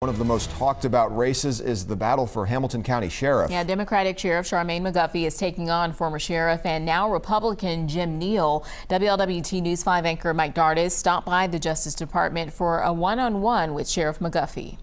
One of the most talked about races is the battle for Hamilton County Sheriff. Yeah, Democratic Sheriff Charmaine McGuffey is taking on former sheriff and now Republican Jim Neal. WLWT News 5 anchor Mike Dardis stopped by the Justice Department for a one-on-one with Sheriff McGuffey.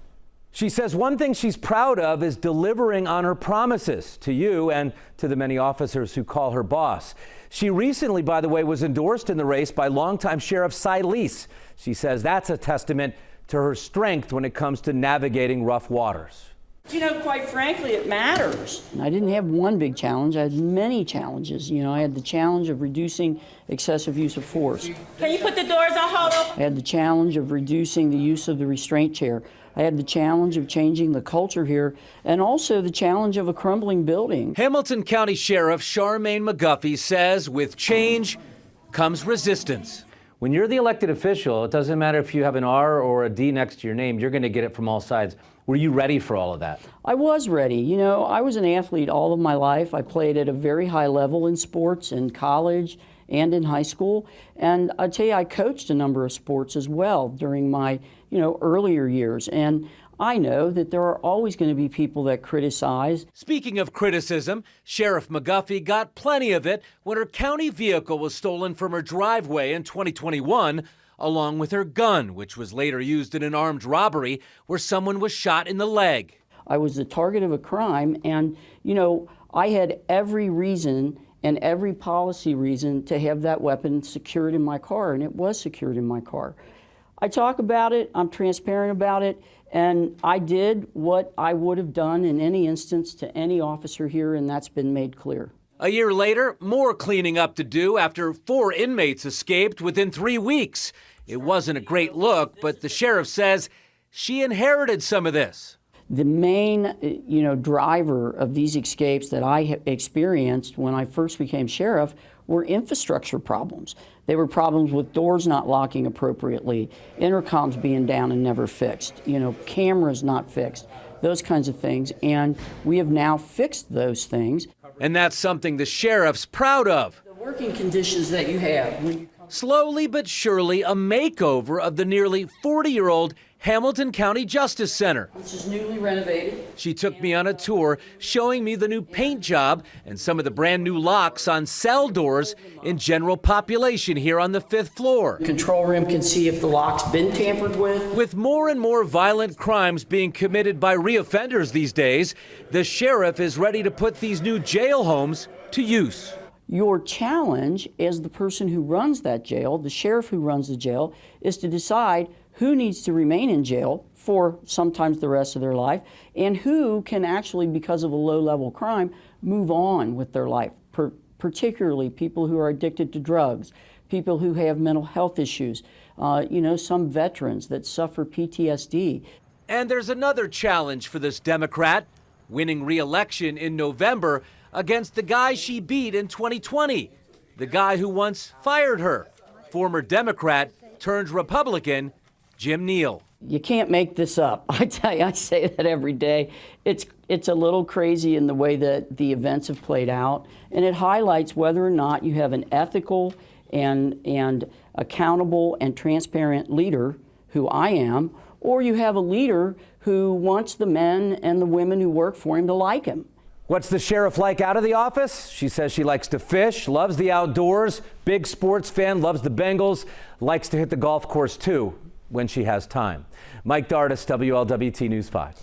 She says one thing she's proud of is delivering on her promises to you and to the many officers who call her boss. She recently, by the way, was endorsed in the race by longtime Sheriff Cy Lease. She says that's a testament to her strength when it comes to navigating rough waters. You know, quite frankly, it matters. I didn't have one big challenge. I had many challenges. You know, I had the challenge of reducing excessive use of force. Can you put the doors on hold up? I had the challenge of reducing the use of the restraint chair. I had the challenge of changing the culture here, and also the challenge of a crumbling building. Hamilton County Sheriff Charmaine McGuffey says with change comes resistance. When you're the elected official, it doesn't matter if you have an R or a D next to your name, you're going to get it from all sides. Were you ready for all of that? I was ready. You know, I was an athlete all of my life. I played at a very high level in sports in college and in high school. And I tell you, I coached a number of sports as well during my, earlier years. And I know that there are always going to be people that criticize. Speaking of criticism, Sheriff McGuffey got plenty of it when her county vehicle was stolen from her driveway in 2021, along with her gun, which was later used in an armed robbery where someone was shot in the leg. I was the target of a crime, and, I had every reason and every policy reason to have that weapon secured in my car, and it was secured in my car. I talk about it, I'm transparent about it, and I did what I would have done in any instance to any officer here, and that's been made clear. A year later, more cleaning up to do after 4 inmates escaped within 3 weeks. It wasn't a great look, but the sheriff says she inherited some of this. The main, driver of these escapes that I experienced when I first became sheriff were infrastructure problems. They were problems with doors not locking appropriately, intercoms being down and never fixed, cameras not fixed, those kinds of things. And we have now fixed those things. And that's something the sheriff's proud of. The working conditions that you have. Slowly but surely, a makeover of the nearly 40-year-old Hamilton County Justice Center. Which is newly renovated. She took me on a tour, showing me the new paint job and some of the brand new locks on cell doors in general population here on the 5th floor. Control room can see if the lock's been tampered with. With more and more violent crimes being committed by reoffenders these days, the sheriff is ready to put these new jail homes to use. Your challenge as the person who runs that jail, the sheriff who runs the jail, is to decide who needs to remain in jail for sometimes the rest of their life, and who can actually, because of a low-level crime, move on with their life, particularly people who are addicted to drugs, people who have mental health issues, some veterans that suffer PTSD. And there's another challenge for this Democrat, winning re-election in November against the guy she beat in 2020, the guy who once fired her, former Democrat turned Republican Jim Neal. You can't make this up. I tell you, I say that every day. It's a little crazy in the way that the events have played out, and it highlights whether or not you have an ethical and accountable and transparent leader, who I am, or you have a leader who wants the men and the women who work for him to like him. What's the sheriff like out of the office? She says she likes to fish, loves the outdoors, big sports fan, loves the Bengals, likes to hit the golf course too when she has time. Mike Dardis, WLWT News 5.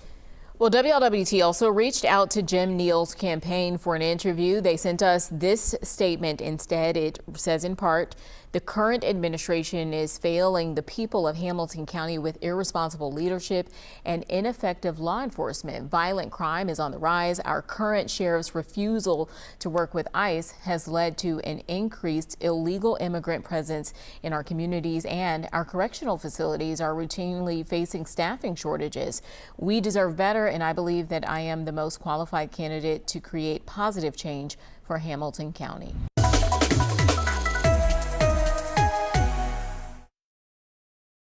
Well, WLWT also reached out to Jim Neal's campaign for an interview. They sent us this statement instead. It says in part, the current administration is failing the people of Hamilton County with irresponsible leadership and ineffective law enforcement. Violent crime is on the rise. Our current sheriff's refusal to work with ICE has led to an increased illegal immigrant presence in our communities, and our correctional facilities are routinely facing staffing shortages. We deserve better, and I believe that I am the most qualified candidate to create positive change for Hamilton County.